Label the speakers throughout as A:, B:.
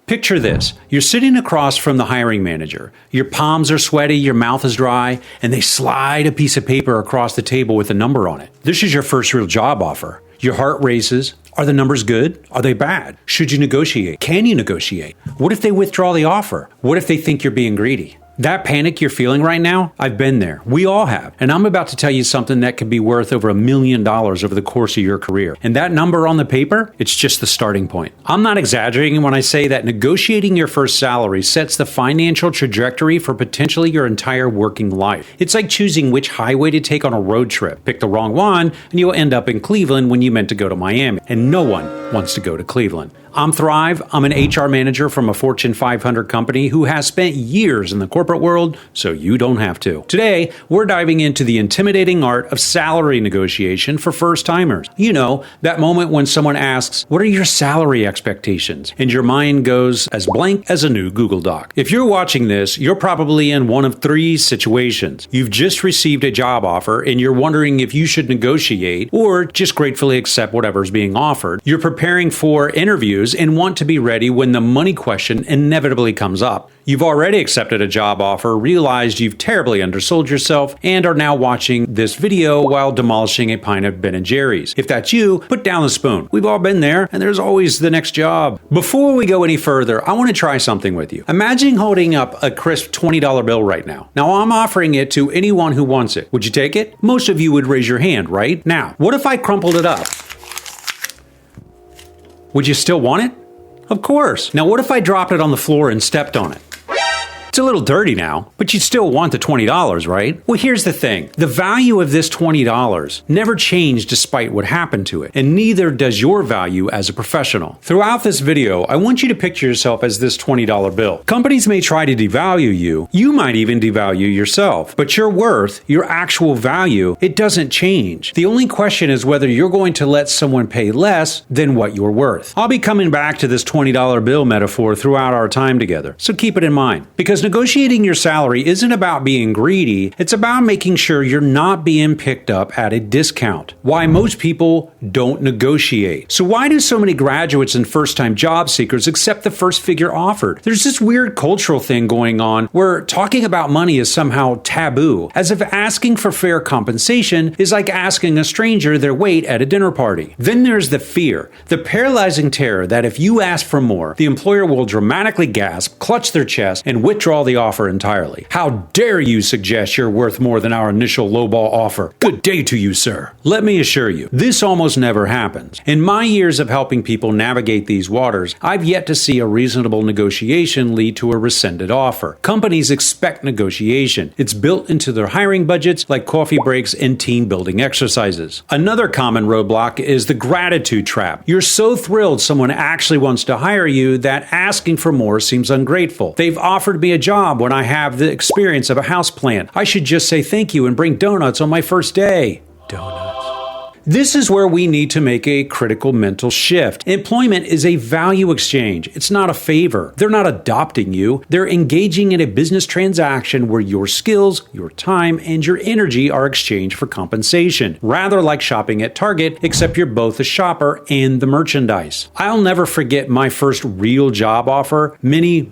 A: Picture this. You're sitting across from the hiring manager. Your palms are sweaty, your mouth is dry, and they slide a piece of paper across the table with a number on it. This is your first real job offer. Your heart races. Are the numbers good? Are they bad? Should you negotiate? Can you negotiate? What if they withdraw the offer? What if they think you're being greedy? That panic you're feeling right now, I've been there. We all have. And I'm about to tell you something that could be worth over $1 million over the course of your career. And that number on the paper, it's just the starting point. I'm not exaggerating when I say that negotiating your first salary sets the financial trajectory for potentially your entire working life. It's like choosing which highway to take on a road trip. Pick the wrong one, and you'll end up in Cleveland when you meant to go to Miami. And no one wants to go to Cleveland. I'm Thrive. I'm an HR manager from a Fortune 500 company who has spent years in the corporate world, so you don't have to. Today, we're diving into the intimidating art of salary negotiation for first-timers. You know, that moment when someone asks, "What are your salary expectations?" and your mind goes as blank as a new Google Doc. If you're watching this, you're probably in one of three situations. You've just received a job offer and you're wondering if you should negotiate or just gratefully accept whatever's being offered. You're preparing for interviews and want to be ready when the money question inevitably comes up. You've already accepted a job offer, realized you've terribly undersold yourself, and are now watching this video while demolishing a pint of Ben & Jerry's. If that's you, put down the spoon. We've all been there, and there's always the next job. Before we go any further, I want to try something with you. Imagine holding up a crisp $20 bill right now. Now, I'm offering it to anyone who wants it. Would you take it? Most of you would raise your hand, right? Now, what if I crumpled it up? Would you still want it? Of course. Now what if I dropped it on the floor and stepped on it? It's a little dirty now, but you'd still want the $20, right? Well, here's the thing. The value of this $20 never changed despite what happened to it, and neither does your value as a professional. Throughout this video, I want you to picture yourself as this $20 bill. Companies may try to devalue you. You might even devalue yourself, but your worth, your actual value, it doesn't change. The only question is whether you're going to let someone pay less than what you're worth. I'll be coming back to this $20 bill metaphor throughout our time together, so keep it in mind. Because negotiating your salary isn't about being greedy, it's about making sure you're not being picked up at a discount. Why most people don't negotiate. So why do so many graduates and first-time job seekers accept the first figure offered? There's this weird cultural thing going on where talking about money is somehow taboo, as if asking for fair compensation is like asking a stranger their weight at a dinner party. Then there's the fear, the paralyzing terror that if you ask for more, the employer will dramatically gasp, clutch their chest, and withdraw the offer entirely. How dare you suggest you're worth more than our initial lowball offer? Good day to you, sir. Let me assure you, this almost never happens. In my years of helping people navigate these waters, I've yet to see a reasonable negotiation lead to a rescinded offer. Companies expect negotiation. It's built into their hiring budgets like coffee breaks and team building exercises. Another common roadblock is the gratitude trap. You're so thrilled someone actually wants to hire you that asking for more seems ungrateful. They've offered me a job when I have the experience of a houseplant. I should just say thank you and bring donuts on my first day. Donuts. This is where we need to make a critical mental shift. Employment is a value exchange. It's not a favor. They're not adopting you. They're engaging in a business transaction where your skills, your time, and your energy are exchanged for compensation. Rather like shopping at Target, except you're both the shopper and the merchandise. I'll never forget my first real job offer many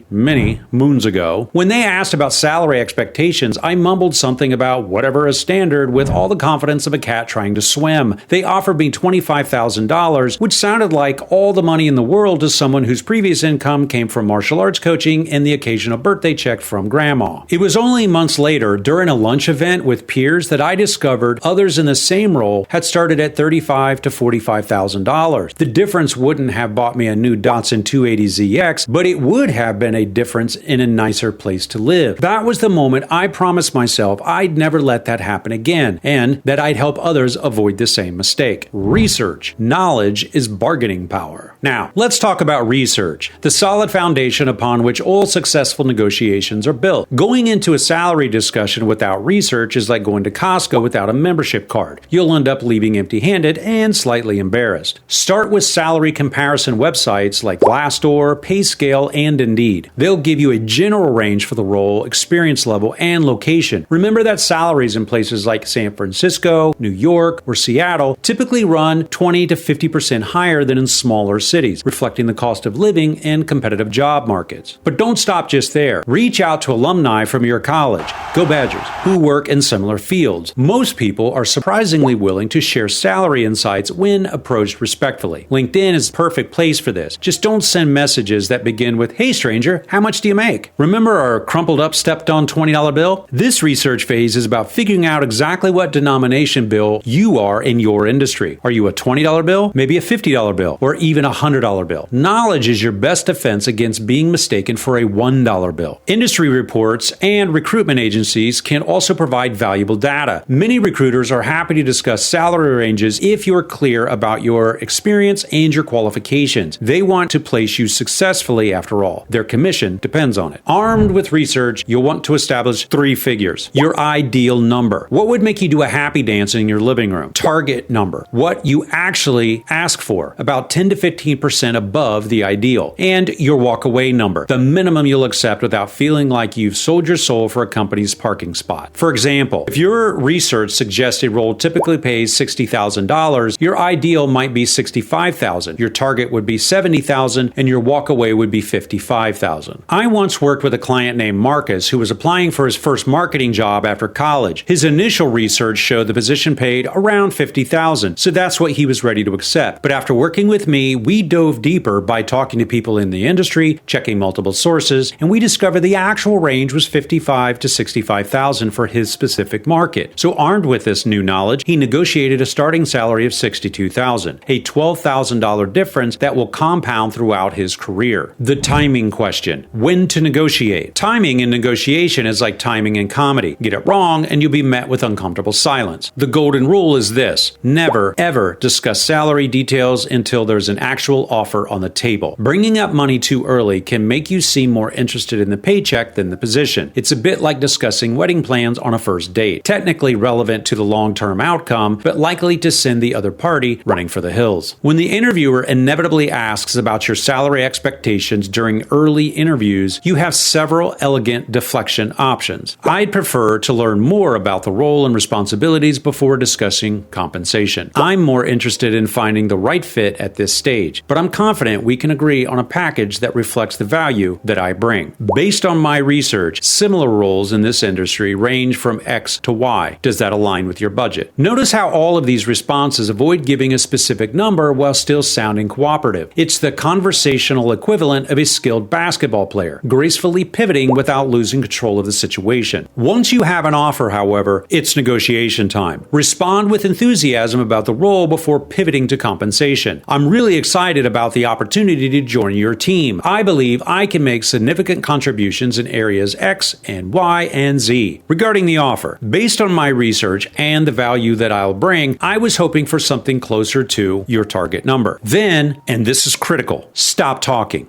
A: moons ago. When they asked about salary expectations, I mumbled something about whatever is standard with all the confidence of a cat trying to swim. They offered me $25,000, which sounded like all the money in the world to someone whose previous income came from martial arts coaching and the occasional birthday check from grandma. It was only months later, during a lunch event with peers, that I discovered others in the same role had started at $35,000 to $45,000. The difference wouldn't have bought me a new Datsun 280ZX, but it would have been a difference in a nicer place to live. That was the moment I promised myself I'd never let that happen again, and that I'd help others avoid the same mistake. Research. Knowledge is bargaining power. Now, let's talk about research, the solid foundation upon which all successful negotiations are built. Going into a salary discussion without research is like going to Costco without a membership card. You'll end up leaving empty-handed and slightly embarrassed. Start with salary comparison websites like Glassdoor, PayScale, and Indeed. They'll give you a general range for the role, experience level, and location. Remember that salaries in places like San Francisco, New York, or or Seattle typically run 20 to 50% higher than in smaller cities, reflecting the cost of living and competitive job markets. But don't stop just there. Reach out to alumni from your college, go Badgers, who work in similar fields. Most people are surprisingly willing to share salary insights when approached respectfully. LinkedIn is the perfect place for this. Just don't send messages that begin with, "Hey stranger, how much do you make?" Remember our crumpled up stepped on $20 bill? This research phase is about figuring out exactly what denomination bill you are in your industry. Are you a $20 bill, maybe a $50 bill, or even a $100 bill? Knowledge is your best defense against being mistaken for a $1 bill. Industry reports and recruitment agencies can also provide valuable data. Many recruiters are happy to discuss salary ranges if you're clear about your experience and your qualifications. They want to place you successfully after all. Their commission depends on it. Armed with research, you'll want to establish 3 figures. Your ideal number. What would make you do a happy dance in your living room? Target number. What you actually ask for. About 10 to 15% above the ideal. And your walkaway number. The minimum you'll accept without feeling like you've sold your soul for a company's parking spot. For example, if your research suggests a role typically pays $60,000, your ideal might be $65,000. Your target would be $70,000 and your walkaway would be $55,000. I once worked with a client named Marcus who was applying for his first marketing job after college. His initial research showed the position paid around $50,000, so that's what he was ready to accept. But after working with me, we dove deeper by talking to people in the industry, checking multiple sources, and we discovered the actual range was $55,000 to $65,000 for his specific market. So armed with this new knowledge, he negotiated a starting salary of $62,000, a $12,000 difference that will compound throughout his career. The timing question: when to negotiate? Timing in negotiation is like timing in comedy. Get it wrong and you'll be met with uncomfortable silence. The golden rule is this: never, ever discuss salary details until there's an actual offer on the table. Bringing up money too early can make you seem more interested in the paycheck than the position. It's a bit like discussing wedding plans on a first date. Technically relevant to the long-term outcome, but likely to send the other party running for the hills. When the interviewer inevitably asks about your salary expectations during early interviews, you have several elegant deflection options. I'd prefer to learn more about the role and responsibilities before discussing compensation. I'm more interested in finding the right fit at this stage, but I'm confident we can agree on a package that reflects the value that I bring. Based on my research, similar roles in this industry range from X to Y. Does that align with your budget? Notice how all of these responses avoid giving a specific number while still sounding cooperative. It's the conversational equivalent of a skilled basketball player, gracefully pivoting without losing control of the situation. Once you have an offer, however, it's negotiation time. Respond with enthusiasm about the role before pivoting to compensation. I'm really excited about the opportunity to join your team. I believe I can make significant contributions in areas X and Y and Z. Regarding the offer, based on my research and the value that I'll bring, I was hoping for something closer to your target number. Then, and this is critical, stop talking.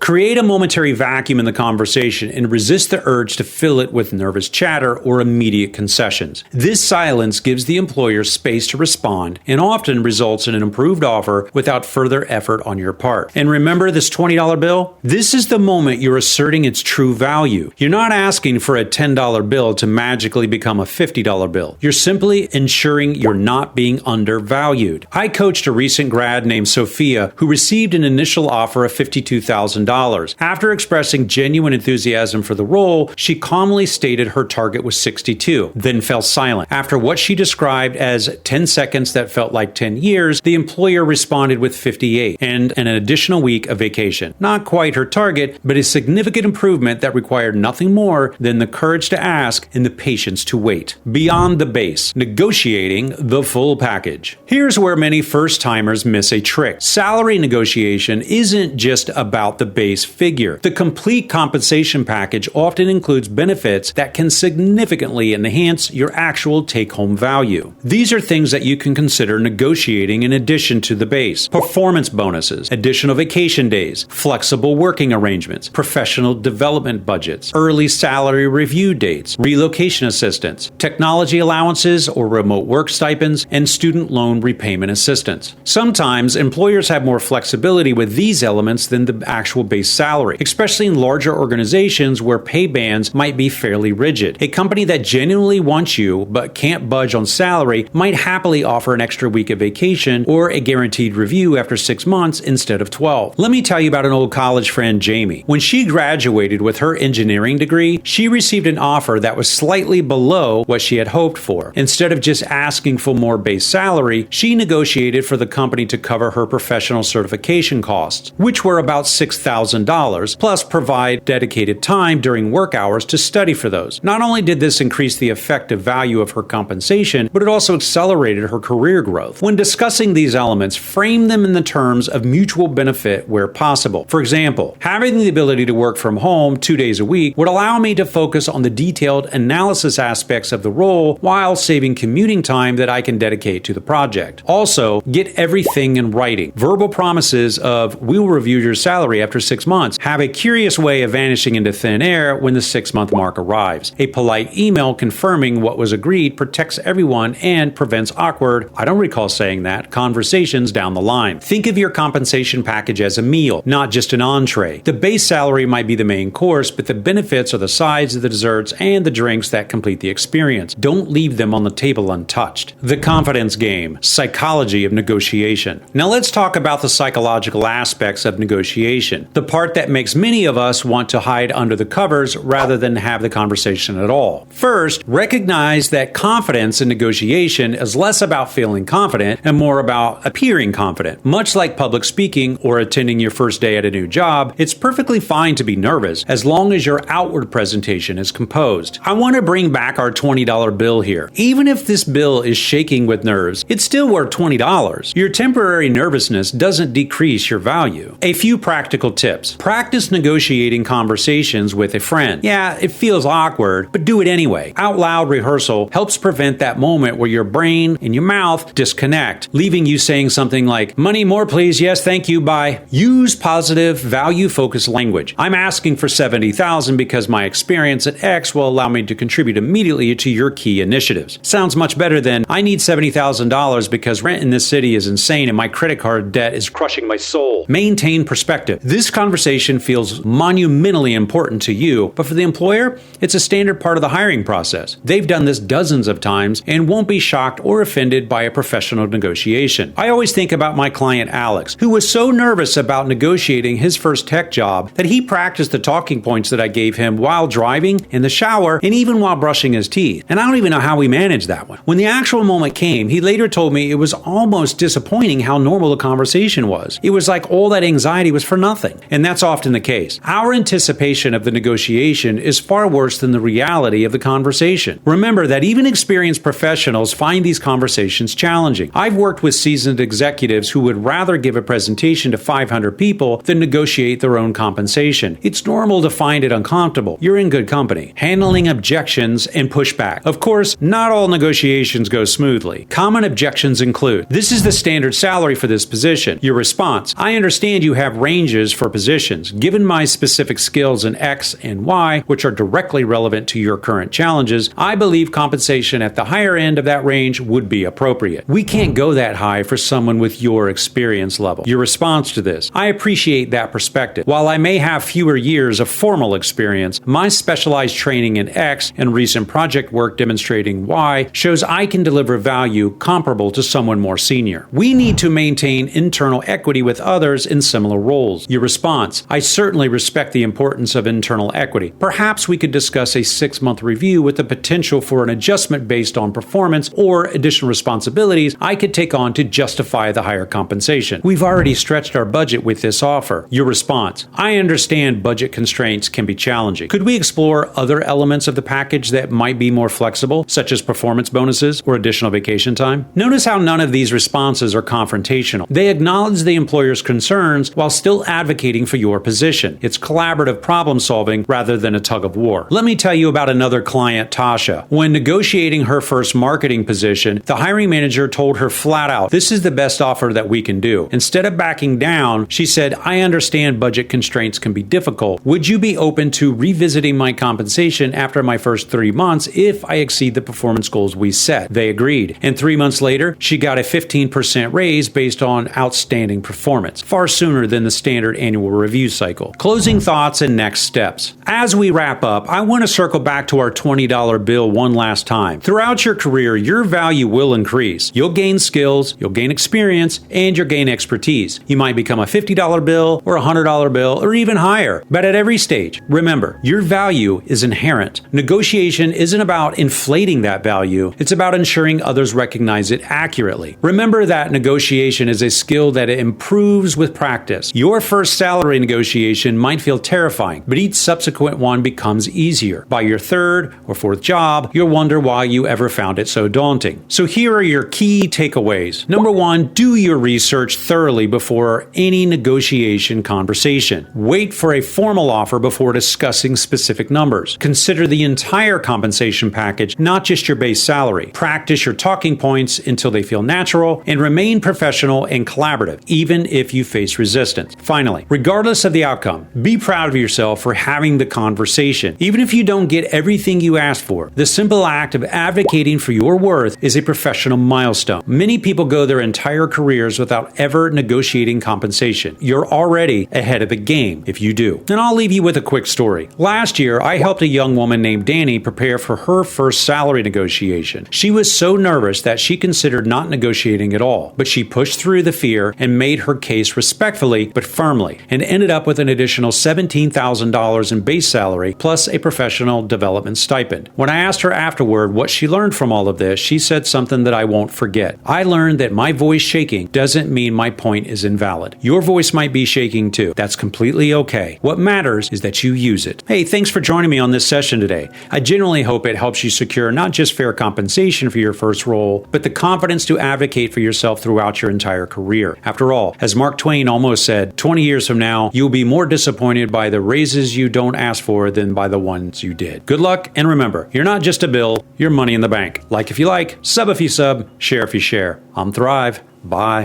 A: Create a momentary vacuum in the conversation and resist the urge to fill it with nervous chatter or immediate concessions. This silence gives the employer space to respond and often results in an improved offer without further effort on your part. And remember this $20 bill? This is the moment you're asserting its true value. You're not asking for a $10 bill to magically become a $50 bill. You're simply ensuring you're not being undervalued. I coached a recent grad named Sophia who received an initial offer of $52,000. After expressing genuine enthusiasm for the role, she calmly stated her target was $62,000, then fell silent. After what she described as 10 seconds that felt like 10 years, the employer responded with $58,000 and an additional week of vacation. Not quite her target, but a significant improvement that required nothing more than the courage to ask and the patience to wait. Beyond the base, negotiating the full package. Here's where many first-timers miss a trick. Salary negotiation isn't just about the base figure. The complete compensation package often includes benefits that can significantly enhance your actual take-home value. These are things that you can consider negotiating in addition to the base. Performance bonuses, additional vacation days, flexible working arrangements, professional development budgets, early salary review dates, relocation assistance, technology allowances or remote work stipends, and student loan repayment assistance. Sometimes employers have more flexibility with these elements than the actual actual base salary, especially in larger organizations where pay bands might be fairly rigid. A company that genuinely wants you but can't budge on salary might happily offer an extra week of vacation or a guaranteed review after 6 months instead of 12. Let me tell you about an old college friend, Jamie. When she graduated with her engineering degree, she received an offer that was slightly below what she had hoped for. Instead of just asking for more base salary, she negotiated for the company to cover her professional certification costs, which were about $6,000, plus provide dedicated time during work hours to study for those. Not only did this increase the effective value of her compensation, but it also accelerated her career growth. When discussing these elements, frame them in the terms of mutual benefit where possible. For example, having the ability to work from home 2 days a week would allow me to focus on the detailed analysis aspects of the role while saving commuting time that I can dedicate to the project. Also, get everything in writing. Verbal promises of "we will review your salary after 6 months" have a curious way of vanishing into thin air when the 6-month mark arrives. A polite email confirming what was agreed protects everyone and prevents awkward, "I don't recall saying that," conversations down the line. Think of your compensation package as a meal, not just an entree. The base salary might be the main course, but the benefits are the sides, the desserts, and the drinks that complete the experience. Don't leave them on the table untouched. The confidence game, psychology of negotiation. Now let's talk about the psychological aspects of negotiation, the part that makes many of us want to hide under the covers rather than have the conversation at all. First, recognize that confidence in negotiation is less about feeling confident and more about appearing confident. Much like public speaking or attending your first day at a new job, it's perfectly fine to be nervous as long as your outward presentation is composed. I want to bring back our $20 bill here. Even if this bill is shaking with nerves, it's still worth $20. Your temporary nervousness doesn't decrease your value. A few practical tips. Practice negotiating conversations with a friend. Yeah, it feels awkward, but do it anyway. Out loud rehearsal helps prevent that moment where your brain and your mouth disconnect, leaving you saying something like, "Money more please, yes thank you, bye." Use positive, value-focused language. "I'm asking for $70,000 because my experience at X will allow me to contribute immediately to your key initiatives." Sounds much better than, "I need $70,000 because rent in this city is insane and my credit card debt is crushing my soul." Maintain perspective. This conversation feels monumentally important to you, but for the employer, it's a standard part of the hiring process. They've done this dozens of times and won't be shocked or offended by a professional negotiation. I always think about my client Alex, who was so nervous about negotiating his first tech job that he practiced the talking points that I gave him while driving, in the shower, and even while brushing his teeth. And I don't even know how he managed that one. When the actual moment came, he later told me it was almost disappointing how normal the conversation was. It was like all that anxiety was for nothing. And that's often the case. Our anticipation of the negotiation is far worse than the reality of the conversation. Remember that even experienced professionals find these conversations challenging. I've worked with seasoned executives who would rather give a presentation to 500 people than negotiate their own compensation. It's normal to find it uncomfortable. You're in good company. Handling objections and pushback. Of course, not all negotiations go smoothly. Common objections include, "This is the standard salary for this position." Your response, "I understand you have ranges for positions. Given my specific skills in X and Y, which are directly relevant to your current challenges, I believe compensation at the higher end of that range would be appropriate. We can't go that high for someone with your experience level." Your response to this, "I appreciate that perspective. While I may have fewer years of formal experience, my specialized training in X and recent project work demonstrating Y shows I can deliver value comparable to someone more senior. We need to maintain internal equity with others in similar roles." Your response, "I certainly respect the importance of internal equity. Perhaps we could discuss a 6-month review with the potential for an adjustment based on performance or additional responsibilities I could take on to justify the higher compensation. We've already stretched our budget with this offer." Your response, "I understand budget constraints can be challenging. Could we explore other elements of the package that might be more flexible, such as performance bonuses or additional vacation time?" Notice how none of these responses are confrontational. They acknowledge the employer's concerns while still advocating for your position. It's collaborative problem solving rather than a tug of war. Let me tell you about another client, Tasha. When negotiating her first marketing position, the hiring manager told her flat out, "This is the best offer that we can do." Instead of backing down, she said, "I understand budget constraints can be difficult. Would you be open to revisiting my compensation after my first 3 months if I exceed the performance goals we set?" They agreed. And 3 months later, she got a 15% raise based on outstanding performance, far sooner than the standard annual annual review cycle. Closing thoughts and next steps. As we wrap up, I want to circle back to our $20 bill one last time. Throughout your career, your value will increase. You'll gain skills, you'll gain experience, and you'll gain expertise. You might become a $50 bill or a $100 bill or even higher. But at every stage, remember, your value is inherent. Negotiation isn't about inflating that value. It's about ensuring others recognize it accurately. Remember that negotiation is a skill that improves with practice. Your first salary negotiation might feel terrifying, but each subsequent one becomes easier. By your third or fourth job, you'll wonder why you ever found it so daunting. So here are your key takeaways. Number one, do your research thoroughly before any negotiation conversation. Wait for a formal offer before discussing specific numbers. Consider the entire compensation package, not just your base salary. Practice your talking points until they feel natural, and remain professional and collaborative, even if you face resistance. Finally, regardless of the outcome, be proud of yourself for having the conversation. Even if you don't get everything you asked for, the simple act of advocating for your worth is a professional milestone. Many people go their entire careers without ever negotiating compensation. You're already ahead of the game if you do. And I'll leave you with a quick story. Last year, I helped a young woman named Danny prepare for her first salary negotiation. She was so nervous that she considered not negotiating at all, but she pushed through the fear and made her case respectfully but firmly, and ended up with an additional $17,000 in base salary plus a professional development stipend. When I asked her afterward what she learned from all of this, she said something that I won't forget. I learned that my voice shaking doesn't mean my point is invalid. Your voice might be shaking too. That's completely okay. What matters is that you use it. Hey, thanks for joining me on this session today. I genuinely hope it helps you secure not just fair compensation for your first role, but the confidence to advocate for yourself throughout your entire career. After all, as Mark Twain almost said, 20 years from now, you'll be more disappointed by the raises you don't ask for than by the ones you did. Good luck, and remember, you're not just a bill, you're money in the bank. Like if you like, sub if you sub, share if you share. I'm Thrive. Bye.